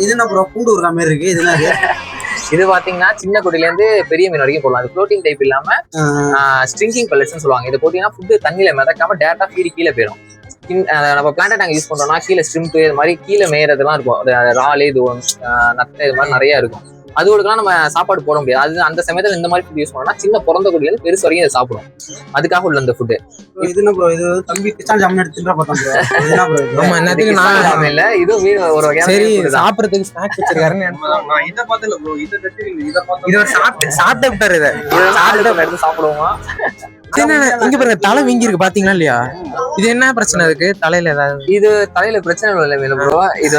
இது என்ன ப்ரோ பூண்டு ஊறுற மாதிரி இருக்கு? இது என்ன? இது பாத்தீங்கன்னா சின்ன குடில இருந்து பெரிய மீன் வரைக்கும் போடலாம். அது ப்ரோட்டீன் டைப் இல்லாம ஸ்ட்ரிங்கிங் பெல்லட்ஸ்னு சொல்லுவாங்க. இதை போட்டீங்கன்னா ஃபுட்டு தண்ணியில மிதக்காம டேரக்டா ஃபீடு கீழே போயிடும். நம்ம பிளான்ட் டேங்க் யூஸ் பண்றோம்னா கீழே ஸ்ட்ரிம்ப் இது மாதிரி கீழே மேயறதுலாம் இருக்கும். ராலு இது நத்தை இது மாதிரி நிறைய இருக்கும். அதுகளுக்கெல்லாம் நம்ம சாப்பாடு போட முடியாது. அது அந்த சமயத்துல இந்த மாதிரி ஃபுட் யூஸ் பண்ணோம்னா சின்ன பிறந்த குடியில இருந்து பெருசு வரைக்கும் இதை சாப்பிடும். அதுக்காக உள்ள இந்த ஃபுட்டு. இது என்ன ப்ரோ? இது தம்பி கிச்சான் ஜாமன் எடுத்துட்டு பார்த்தோம் ப்ரோ. இது என்ன ப்ரோ? ஆமா, என்னத்துக்கு நான் இல்ல இதுவும் மீன் ஒரு வகையான சரி சாப்பிடுறதுக்கு ஸ்நாக்ஸ் வச்சிருக்காருன்னு நான் இத பார்த்தல ப்ரோ. இத தட்டி இத பார்த்தா இது ஒரு சாப்பிட்டு விட்டாரு. இதை எடுத்து சாப்பிடுவோமா? இங்க பாருங்க, தலை வீங்கி இருக்கு பாத்தீங்களா இல்லையா? இது என்ன பிரச்சனை இருக்கு தலையில? ஏதாவது இது தலையில பிரச்சனை இல்லை மீன் ப்ரோ. இது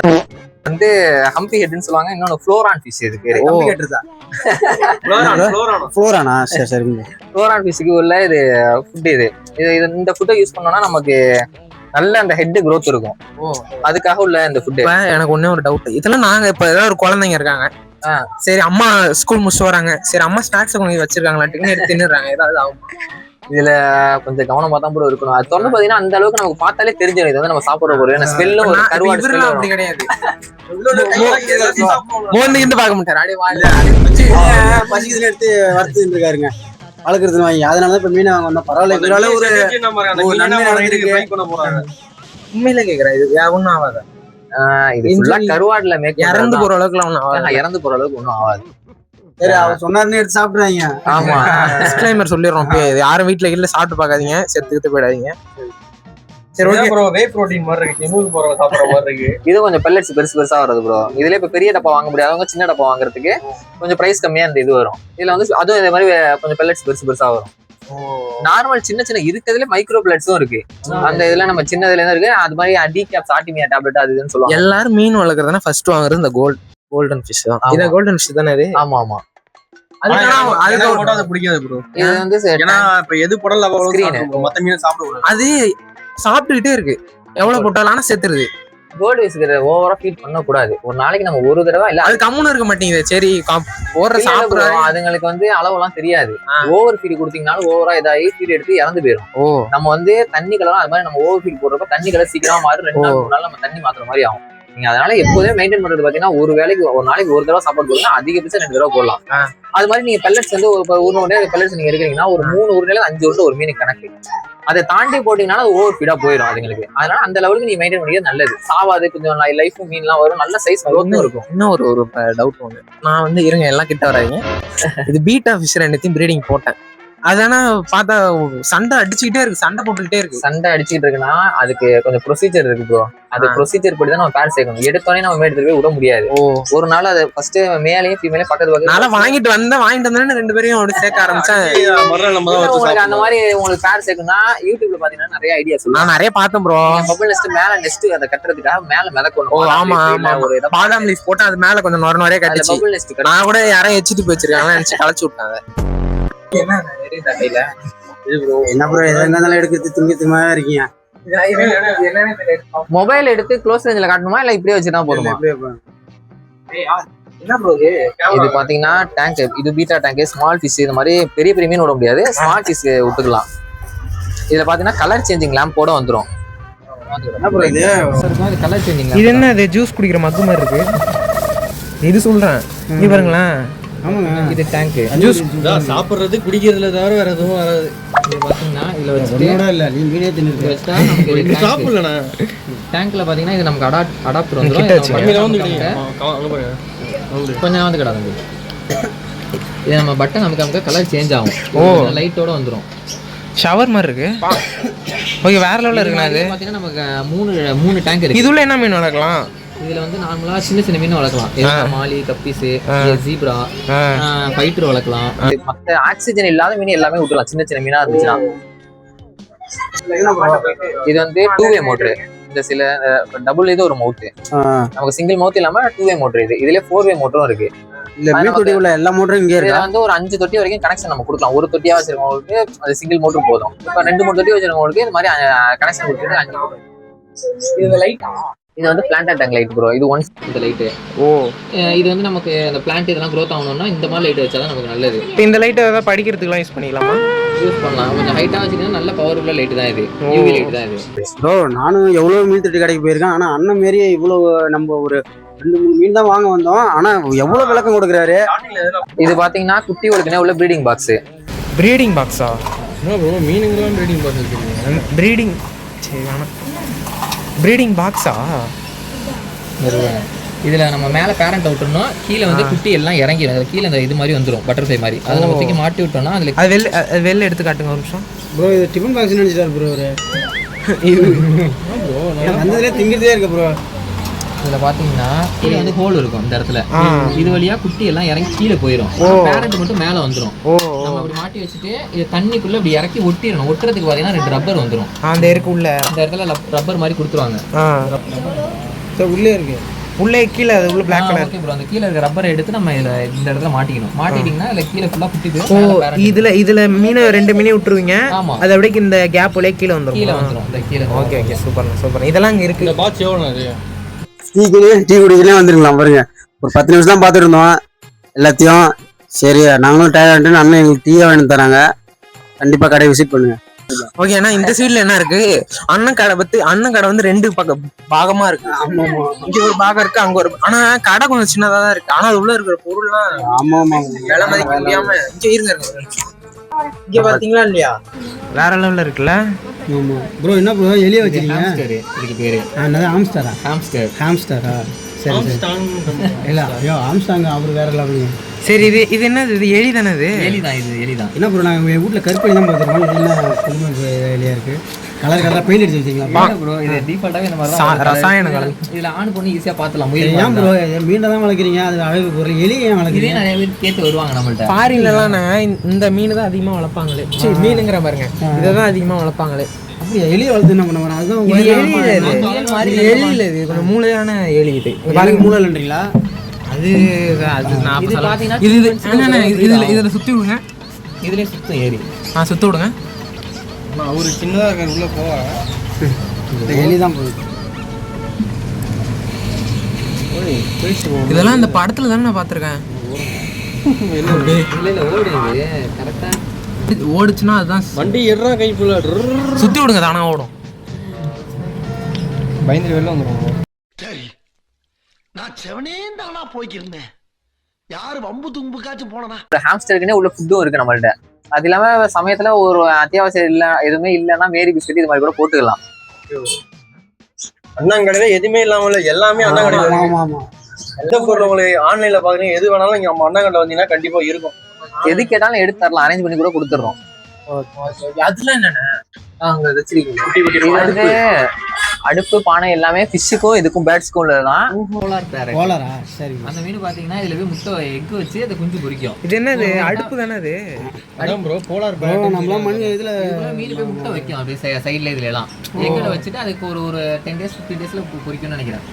வந்து ஹம்பி ஹெட்னு சொல்லுவாங்க. இன்னொன்னு ஃப்ளோரான் ஃபிஷ். இது பேரு ஃப்ளோரானா? சரி சரிங்க. ஃப்ளோரான் ஃபிஷ்க்கு உள்ள இது ஃபுட். இது இந்த ஃபுட்டை யூஸ் பண்ணோம்னா நமக்கு நல்ல அந்த ஹெட் growth இருக்கும். அதுக்காக உள்ள இந்த ஃபுட். எனக்கு ஒன்னே ஒரு டவுட். இதெல்லாம் நாங்க இப்ப ஏதாவது ஒரு குழந்தைங்க இருக்காங்க, சரி அம்மா ஸ்கூல் முடிச்சு வராங்க, சரி அம்மா ஸ்நாக்ஸ் கொஞ்சம் வச்சிருக்காங்களா, டிக்கெட் எடுத்து தின்னுறாங்க, ஏதாவது ஆகும்? இதுல கொஞ்சம் கவனமா தான் கூட இருக்கணும். அது தொடர்ந்து பாத்தீங்கன்னா அந்த அளவுக்கு நமக்கு பார்த்தாலே தெரிஞ்சிடும் இது வந்து நம்ம சாப்பிடுற பொருள். ஸ்மெல்லும் ஒரு கருவாடு ஸ்மெல் அப்படி கிடையாது. மோந்து இருந்து பார்க்க மாட்டாரு. அப்படியே பசிக்குதுன்னு எடுத்து வறுத்து இருக்காருங்க வளர்க்குறது வாங்கி. அதனாலதான் இப்ப மீன் வாங்க வந்தோம். பரவாயில்ல, ஒரு நன்மை நடந்திருக்கு. உண்மையில கேக்குறேன், இது ஒன்னும் ஆகாது. இது ஃபுல்லா கருவாடுல மேக் இறந்து போற அளவுக்கு ஒன்னும் ஆகாது. இறந்து போற அளவுக்கு ஒன்னும் ஆகாது. சரி அவர் சொன்னாருன்னு எடுத்து சாப்பிடுறாங்க. ஆமா, டிஸ்க்ளைமர் சொல்லிடுறோம். யாரும் வீட்டுல கீழ சாப்பிட்டு பாக்காதீங்க, செத்துக்கிட்டு போயிடாதீங்க. சரி ஓகே ப்ரோ. வே புரோட்டீன் மாதிரி இருக்கு, எமூல் போற சாப்பிடுற மாதிரி இருக்கு. இது கொஞ்சம் பெல்லட்ஸ் பெருசா வருது ப்ரோ. இதுல இப்ப பெரிய டப்பா வாங்க முடியாதவங்க சின்ன டப்பா வாங்குறதுக்கு கொஞ்சம் பிரைஸ் கம்மியா இந்த இது வரும். இதுல வந்து அதுவும் இதே மாதிரி கொஞ்சம் பெல்லட்ஸ் பெருசா வரும். நார்மல் சின்ன இருக்கிறதுல மைக்ரோ பிளட்ஸும் இருக்கு. அந்த இதுல நம்ம சின்னதுல இருந்து இருக்கு. அது மாதிரி டிகேப்ஸ் ஆர்டிமியா டேப்லெட் அது இதுன்னு சொல்லுவாங்க. எல்லாரும் மீன் வளர்க்கறதுனா ஃபர்ஸ்ட் வாங்குறது இந்த கோல்டன் ஃபிஷ் தான். இது கோல்டன் ஃபிஷ் தானே இது? ஆமா ஆமா. அதுக்கு மட்டும் அது பிடிக்காது ப்ரோ. இது வந்து ஏன்னா இப்ப எது போடல மத்த மீன் சாப்பிடுவோம். அது சாப்பிட்டுக்கிட்டே இருக்கு, எவ்வளவு போட்டாலும் ஆனா செத்துருது. கோல்டு ஃபிஷ்க்கு ஓவரா ஃபீட் பண்ண கூடாது. ஒரு நாளைக்கு நம்ம ஒரு தடவை இல்ல அது கம்முன்னு இருக்க மாட்டேங்குது. சரி போற சாப்பிடுறோம், அதுங்களுக்கு வந்து அளவெல்லாம் தெரியாது. ஓவர் ஃபீட் கொடுத்தீங்கனாலும் ஓவரா இதாகி ஃபீட் எடுத்து இறந்து போயிடும். நம்ம வந்து தண்ணி கலர் அது மாதிரி நம்ம ஓவர் ஃபீட் போடுறப்ப தண்ணி கலர் சீக்கிரமா மாறும். 2 நாள் 3 நாள் நம்ம தண்ணி மாத்துற மாதிரி ஆகும். நீங்க அதனால எப்போதுமே மெயின்டைன் பண்றது பாத்தீங்கன்னா ஒரு நாளைக்கு ஒரு தடவை சாப்பாடு போடுங்க, அதிகபட்சம் 2 தடவை போடலாம். அது மாதிரி நீங்க பெல்லட்ஸ் வந்து ஒரு உருண்டை பெல்லட்ஸ் நீங்க எடுக்கிறீங்கன்னா ஒரு 3 உருண்டையில 5 உருண்டை ஒரு மீன் கணக்கு. அதை தாண்டி போட்டீங்கன்னா அது ஓவர் ஃபீடா போயிடும் அதுங்களுக்கு. அதனால அந்த லெவலுக்கு நீங்க மெயின்டைன் பண்ணிக்கிறது நல்லது. சாவாது கொஞ்சம் லைஃப் மீன்லாம் வரும், நல்ல சைஸ் growth இருக்கும். இன்னும் ஒரு டவுட் ஒன்று. நான் வந்து இருங்க எல்லாம் கிட்ட வராங்க. இது பீட்டா ஃபிஷ் 2த்தையும் ப்ரீடிங் போட்டேன். அதானா பார்த்தா சண்டை அடிச்சுக்கிட்டே இருக்கு, சண்டை போட்டுக்கிட்டே இருக்கு. சண்டை அடிச்சுட்டு இருக்குன்னா அதுக்கு கொஞ்சம் ப்ரொசீஜர் இருக்கு ப்ரோ. அது ப்ரொசீஜர் படி தான் நம்ம பேர் சேர்க்கணும். எடுத்தோடனே நம்ம எடுத்துட்டு போய் விட முடியாது. ஒரு நாள் அது ஃபர்ஸ்ட் மேலையும் ஃபீமேலையும் பக்கத்து பக்கத்துல வாங்கிட்டு வந்தேன்னு 2 பேரையும் அப்படி சேர்க்க ஆரம்பிச்சேன். உங்களுக்கு அந்த மாதிரி உங்களுக்கு பேர் சேர்க்கணும்னா யூடியூப்ல பாத்தீங்கன்னா நிறைய ஐடியா சொல்லுவாங்க. நான் நிறைய பார்த்தேன் ப்ரோ. பபிள் நெஸ்ட் மேல நெஸ்ட் அதை கட்டுறதுக்காக மேல மிதக்கணும். ஆமா ஆமா, ஒரு பாதாம் லீஃப் போட்டு அது மேல கொஞ்சம் நொறைய கட்டிச்சு. பபிள் நெஸ்ட் நான் கூட யாரையும் எச்சிட்டு போயிச்சிருக்காங்க நினைச்சு களைச்சு விட்டாங்க. என்ன ப்ரோ எதனால எடுக்கிறது திங்கமா இருக்கீங்க? மொபைல் எடுத்து க்ளோஸ் ரேஞ்சில காட்டணுமா இல்ல இப்படியே வச்சுதான் போதுமா? என்ன ப்ரோ இது பாத்தீங்கன்னா டேங்க், இது பீட்டா டேங்க், ஸ்மால் ஃபிஷ், இந்த மாதிரி பெரிய பெரிய மீன் விட முடியாது, ஸ்மால் ஃபிஷ் விட்டுக்கலாம். இதுல பாத்தீங்கன்னா கலர் சேஞ்சிங் லேம்போட வந்துரும். என்ன ப்ரோ இது? கலர் சேஞ்சிங் இது என்ன இது ஜூஸ் குடிக்கிற மக்கு மாதிரி இருக்கு. இது சொல்றேன் நீ பாருங்களேன். ஆமாங்க, இது டேங்க் ஜூஸ் சாப்பிடுறது குடிக்கிறதுல தவிர வேற எதுவும் வராது. இது பாத்தீங்கன்னா இதுல வச்சுட்டு இல்ல நீ மீனே தின்னு வச்சா நமக்கு சாப்பிடலண்ணா டேங்க்ல பாத்தீங்கன்னா இது நமக்கு அடாப்டர் வந்துரும். கொஞ்சம் வந்து கிடாது. இது நம்ம பட்டன் நமக்கு கலர் சேஞ்ச் ஆகும். லைட்டோட வந்துரும். ஷவர் மாதிரி இருக்கு. ஓகே, வேற லெவல்ல இருக்குண்ணா. இது பாத்தீங்கன்னா நமக்கு மூணு டேங்க் இருக்கு. இதுல என்ன மீன் வளர்க்கலாம்? இதுல வந்து நார்மலா சின்ன சின்ன மீன் வளர்க்கலாம். மாலி, கப்பீஸ், ஜீப்ரா, ஃபைட்டர் வளர்க்கலாம். மத்த ஆக்சிஜன் இல்லாத மீன் எல்லாமே விட்டுலாம், சின்ன சின்ன மீனா இருந்துச்சுன்னா. இது வந்து 2-வே மோட்டர். இந்த சில டபுள் இது ஒரு மவுத்து, நமக்கு சிங்கிள் மவுத் இல்லாம 2-வே மோட்டர். இதுலயே 4-வே மோட்டரும் இருக்கு. இல்ல மீன் தொட்டி உள்ள எல்லா மோட்டரும் இங்கே இருக்கு. வந்து ஒரு 5 தொட்டி வரைக்கும் கனெக்ஷன் நம்ம கொடுக்கலாம். ஒரு தொட்டியா வச்சிருக்கவங்களுக்கு அது சிங்கிள் மோட்டர் போதும். இப்ப 2-3 தொட்டி வச்சிருக்கவங்களுக்கு இந்த மாதிரி கனெக்ஷன் கொடுத்துட்டு 5 மோட்டர். இது லைட், இது வந்து பிளான்ட் டேங்க் லைட் ப்ரோ. இது ஒன்ஸ் இந்த லைட். இது வந்து நமக்கு அந்த பிளான்ட் இதெல்லாம் growth ஆகணும்னா இந்த மாதிரி லைட் வச்சாதான் நமக்கு நல்லது. இந்த லைட் ஏதாவது படிக்கிறதுக்குலாம் யூஸ் பண்ணிக்கலாமா? யூஸ் பண்ணலாம். கொஞ்சம் ஹைட்டா வச்சுக்கிட்டா நல்ல பவர்ஃபுல்லா லைட் தான் இது. யூவி லைட் தான் இது. ப்ரோ நானும் எவ்வளவு மீன் தொட்டி கடைக்கு போயிருக்கேன். ஆனா அண்ணன் மாரியே இவ்வளவு நம்ம ஒரு 2-3 மீன் தான் வாங்க வந்தோம். ஆனா எவ்வளவு விளக்கம் கொடுக்குறாரு. இது பாத்தீங்கன்னா குட்டிகளுக்குனே உள்ள ப்ரீடிங் பாக்ஸ். ப்ரீடிங் பாக்ஸா? மீனுங்கெல்லாம் ப்ரீடிங் பாக்ஸ் இருக்கு. ப்ரீடிங் சரி வேணாம். ப்ரீடிங் பாக்ஸா? இதுல நம்ம மேல பேரண்ட் விட்டுறோம், கீழே வந்து குட்டி எல்லாம் இறங்கிடும். கீழே இந்த இது மாதிரி வந்துடும், பட்டர்ஃப்ளை மாதிரி. அதை நம்ம தூக்கி மாட்டி விட்டோம்னா அதுல அது வெளில எடுத்து காட்டுங்க ஒரு நிமிஷம். ப்ரோ இது டிஃபன் பாக்ஸ் நினைச்சிட்டாரு ப்ரோ அவரு. வந்ததுலேயே திங்கிட்டே இருக்கு ப்ரோ. இதுல பாத்தீங்கன்னா கீழே வந்து ஹோல் இருக்கும் இந்த இடத்துல. இது வழியா குட்டி எல்லாம் இறங்கி கீழே போயிடும். பேரண்ட் மட்டும் மேல வந்துடும். நம்ம அப்படி மாட்டி வச்சுட்டு இது தண்ணிக்குள்ள இப்படி இறக்கி ஒட்டிடணும். ஒட்டுறதுக்கு பாத்தீங்கன்னா 2 ரப்பர் வந்துடும். அந்த இருக்கு உள்ள இந்த இடத்துல ரப்பர் மாதிரி கொடுத்துருவாங்க. உள்ளே இருக்கு. உள்ளே கீழே அது உள்ள பிளாக் கலர். ஓகே ப்ரோ, அந்த கீழே இருக்க ரப்பரை எடுத்து நம்ம இந்த இடத்துல மாட்டிக்கணும். மாட்டிட்டீங்கன்னா இதுல கீழே ஃபுல்லா குட்டி போயிடும். இதுல மீனை 2 மீனை விட்டுருவீங்க. ஆமா, அது அப்படியே இந்த கேப் உள்ளே கீழே வந்துரும். இந்த கீழே. Okay okay, super super. இதெல்லாம் இங்க இருக்கு. இந்த பாக்ஸ் எவ்வளோ அது? டீ குடிக்கலாம் வந்துருக்கலாம் பாருங்க. ஒரு 10 நிமிஷம் தான் பார்த்துட்டு இருந்தோம் எல்லாத்தையும். சரி நாங்களும் டயர்டான்ட்டு அண்ணன் எங்களுக்கு டீயை வாங்கி தராங்க. கண்டிப்பா கடையை விசிட் பண்ணுங்க. ஓகே, ஏன்னா இந்த சைடுல என்ன இருக்கு, அண்ணன் கடை வந்து 2 பாகமா இருக்கு. இங்க ஒரு பாகம் இருக்கு, அங்க ஒரு. ஆனா கடை கொஞ்சம் சின்னதா தான் இருக்கு. ஆனா அது உள்ள இருக்கிற பொருள்லாம் ஆமா ஆமா விலை மதிக்க முடியாம இங்க இருங்க. இங்க பாத்தீங்களா இல்லையா, வேற லெவல்ல இருக்குல்ல. ஆமா ப்ரோ. என்ன ப்ரோ எலிய வச்சிருக்கீங்க? இதுக்கு பேரு என்னது ஆம்ஸ்டரா? ஹாம்ஸ்டரா? சரி இல்ல ஐயோ ஆம்ஸ்டாங் அவர் வேற லெவலுங்க. சரி இது என்னது? இது எலி தானே? இது எலிதான். என்ன ப்ரோ நாங்கள் எங்கள் வீட்டில் கருப்பணி தான் பார்த்துருக்கோம். இது என்ன குடும்ப எலியா இருக்கு? கலர் கலராக பெயிண்ட் அடிச்சு வச்சிங்களா ப்ரோ? இது டிஃபால்ட்டாகவே இந்த மாதிரி தான் ரசாயன கலர். இதில் ஆன் பண்ணி ஈஸியாக பார்த்துலாம். ஏன் ப்ரோ மீனை தான் வளர்க்குறீங்க? அது அழகு பொருள். எலி ஏன் வளர்க்குறீங்க? நிறைய பேர் கேட்டு வருவாங்க நம்மள்ட்ட. ஃபாரின்லாம் இந்த மீன் தான் அதிகமாக வளர்ப்பாங்களே. சரி, மீனுங்கிற பாருங்க, இதை தான் அதிகமாக வளர்ப்பாங்களே. அப்படியா? எலியை வளர்த்து என்ன பண்ண போறேன்? அதுதான் எலி இல்லை, இது கொஞ்சம் மூளையான எலி. இது பாருங்க, மூளை இல்லைன்றீங்களா? அது நான் இது பார்த்தீங்கன்னா இதில் சுற்றி விடுங்க. இதுலேயே சுத்தம் ஏறி சுற்ற விடுங்க. அவரு சின்னதாக இருக்காரு, உள்ள போவா. எலி தான் போகுது. இதெல்லாம் இந்த படத்துல தானே நான் பார்த்துருக்கேன். இல்லை ஓடுது கரெக்டாக. ஓடுச்சுன்னா அதுதான் வண்டி எட்ரா கை புள்ள சுற்றி விடுங்க, தானா ஓடும். பயந்துட்டு வெளில வந்துடும். சரி, நான் செவனேந்தானா போய்க்கிருந்தேன். யாரு வம்பு தும்புக்காச்சும் போனா. ஹாம்ஸ்டருக்குன்னே உள்ள ஃபுட்டும் இருக்கு நம்மள்ட்ட. அது இல்லாம சமயத்துல ஒரு அத்தியாவசியம் இல்ல எதுவுமே இல்லைன்னா மேரி பிஸ்கட் இது மாதிரி கூட போட்டுக்கலாம். அண்ணன் கடையில எதுவுமே இல்லாம எல்லாமே அண்ணன் கடையில. ஆமா ஆமா. எந்த பொருள் உங்களுக்கு ஆன்லைன்ல பாக்குறீங்க, எது வேணாலும் இங்க நம்ம அண்ணன் கடை வந்தீங்கன்னா கண்டிப்பா இருக்கும். எது கேட்டாலும் எடுத்து தரலாம், அரேஞ்ச் பண்ணி கூட கொடுத்துடுறோம். அதுல என்னென்ன அங்க வச்சிருக்கீங்க? இது வந்து அடுப்பு, பானை எல்லாமே ஃபிஷ்ஷுக்கும் இதுக்கும் பேர்ட்ஸ்க்கும் உள்ளதுதான். கோலரா? சரி. அந்த மீன் பாத்தீங்கன்னா இதுல போய் முட்டை எக் வச்சு அதை குஞ்சு பொரிக்கும். இது என்னது? அடுப்பு தானே அது? அதான் ப்ரோ போலார் ப்ரோ நம்மளாம் மணி இதுல மீன் போய் முட்டை வைக்கும் அப்படியே சைட்ல இதுல எல்லாம் எக்கிட்ட வச்சுட்டு அதுக்கு ஒரு 10 days 15 daysல பொரிக்கும்னு நினைக்கிறேன்.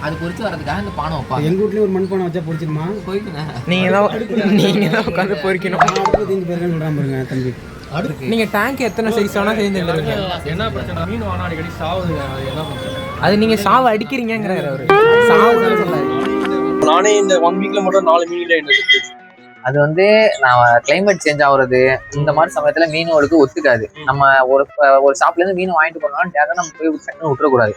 அது பொரிச்சு வரதுக்காக இந்த பானை வைப்பாங்க. எங்க வீட்லயும் ஒரு மண் பானை வச்சா பொரிச்சிருமா? போய்க்குங்க. நீங்க தான் உட்காந்து பொரிக்கணும். தீஞ்சு பேருன்னு சொல்றான் பாருங்க தம்பி. நீங்க டேங்க் எத்தனை சைஸ் வேணா செய்து தருவீங்க. என்ன பிரச்சனை, மீன் வாங்கினா அடிக்கடி சாவுது. அது என்ன பிரச்சனை? அது நீங்க சாவு அடிக்கிறீங்கிறாரு அவரு. சாவு சொல்றாரு. நானே இந்த 1 வீக்ல மட்டும் 4 மீன்ல என்ன அது வந்து நான் கிளைமேட் சேஞ்ச் ஆகுறது இந்த மாதிரி சமயத்துல மீனோளுக்கு ஒத்துக்காது. நம்ம ஒரு ஷாப்ல இருந்து மீன் வாங்கிட்டு போனோம்னா டேரக்டா நம்ம போய் டக்குன்னு விட்டுறக்கூடாது.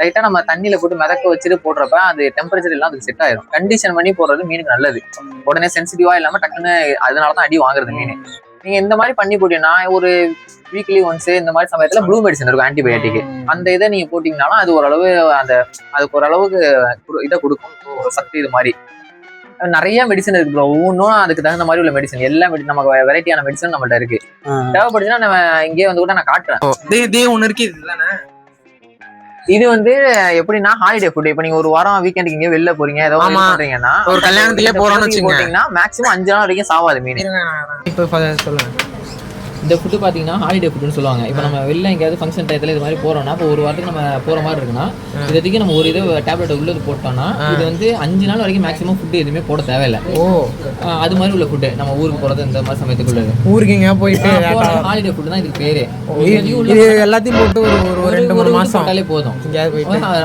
ரைட்டா நம்ம தண்ணியில போட்டு மிதக்க வச்சுட்டு போடுறப்ப அது டெம்பரேச்சர் எல்லாம் அதுக்கு செட் ஆயிடும். கண்டிஷன் பண்ணி போடுறது மீனுக்கு நல்லது. உடனே சென்சிட்டிவா இல்லாம டக்குன்னு அதனாலதான் அடி வாங்குறது மீன். நீங்க இந்த மாதிரி பண்ணி போட்டீங்கன்னா ஒரு வீக்லி ஒன்ஸ் இந்த மாதிரி சமயத்துல ப்ளூ மெடிசன் இருக்கும் ஆன்டிபயோட்டிக். அந்த இதை நீங்க போட்டீங்கன்னாலும் அது ஓரளவு அதுக்கு ஓரளவுக்கு இதை கொடுக்கும் சக்தி. இது மாதிரி நிறைய மெடிசன் இருக்கு ப்ரோ. ஒவ்வொன்றும் அதுக்கு தகுந்த மாதிரி உள்ள மெடிசன் எல்லா நமக்கு வெரைட்டியான மெடிசன் நம்மள்ட்ட இருக்கு. தேவைப்படுச்சுன்னா நம்ம இங்கே வந்து கூட நான் காட்டுறேன். ஒண்ணு இருக்கு இதுதானே. இது வந்து எப்படின்னா ஹாலிடே ஃபுட். இப்ப நீங்க ஒரு வாரம் வீக்கெண்டுக்கு இங்கே வெளில போறீங்க ஏதோ பண்றீங்கன்னா ஒரு கல்யாணத்துக்கே போறோம்னு போட்டீங்கன்னா மேக்ஸிமம் 5 நாள் வரைக்கும் சாவாது மீன். இப்ப சொல்லுங்க. இந்த ஃபுட்டு பார்த்தீங்கன்னா ஹாலிடே ஃபுட்டுன்னு சொல்லுவாங்க. இப்போ நம்ம வெளில எங்கேயாவது ஃபங்க்ஷன் டயத்தில் இது மாதிரி போகிறோம்னா இப்போ ஒரு வாரத்துக்கு நம்ம போகிற மாதிரி இருக்குன்னா இதுக்கு நம்ம ஒரு டேப்லெட் உள்ளது போட்டோம்னா இது வந்து 5 நாள் வரைக்கும் மேக்ஸிமம் ஃபுட்டு எதுவுமே போட தேவையில்லை. அது மாதிரி உள்ள ஃபுட்டு நம்ம ஊருக்கு போகிறது இந்த மாதிரி சமயத்துக்குள்ளது. ஊருக்கு எங்கேயா போயிட்டு ஹாலிடே ஃபுட்டு தான் இதுக்கு பேரு. எல்லாத்தையும் போட்டு ஒரு 2-3 மாசம் போட்டாலே போதும்.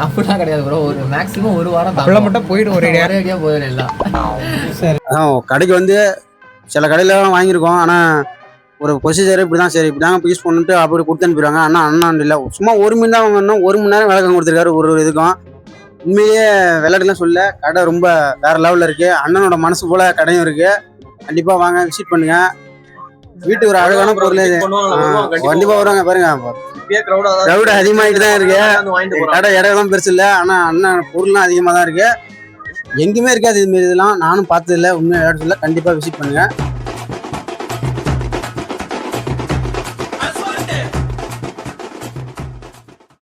அப்படிலாம் கிடையாது ப்ரோ. ஒரு மேக்ஸிமம் ஒரு வாரம் மட்டும் போயிடும். ஒரு நேரடியாக போயிடும் எல்லாம். கடைக்கு வந்து சில கடையில வாங்கியிருக்கோம். ஆனால் ஒரு ப்ரொசீஜர் இப்படி தான், சரி இப்படி தாங்க யூஸ் பண்ணிட்டு அப்படி கொடுத்து அனுப்பிடுவாங்க. ஆனால் அண்ணா இல்லை, சும்மா 1 மீன் தான் வாங்கணும். 1 மணி நேரம் விளக்கம் கொடுத்துருக்காரு ஒரு இதுக்கும். உண்மையே விளையாட்டுலாம் சொல்ல கடை ரொம்ப வேற லெவலில் இருக்குது. அண்ணனோட மனசு போல கடையும் இருக்குது. கண்டிப்பாக வாங்க, விசிட் பண்ணுங்க. வீட்டுக்கு ஒரு அழகான பொருள் இது. கண்டிப்பாக வருவாங்க. பாருங்க க்ரௌட் அதிகமாகிட்டு தான் இருக்கு. கடை இடம்லாம் பெருசு இல்லை, ஆனால் அண்ணன் பொருள்லாம் அதிகமாக தான் இருக்குது. எங்கேயுமே இருக்காது இதுமாரி இதெல்லாம். நானும் பார்த்ததில்லை. உண்மையாக விளையாட்டு சொல்ல கண்டிப்பாக விசிட் பண்ணுங்க.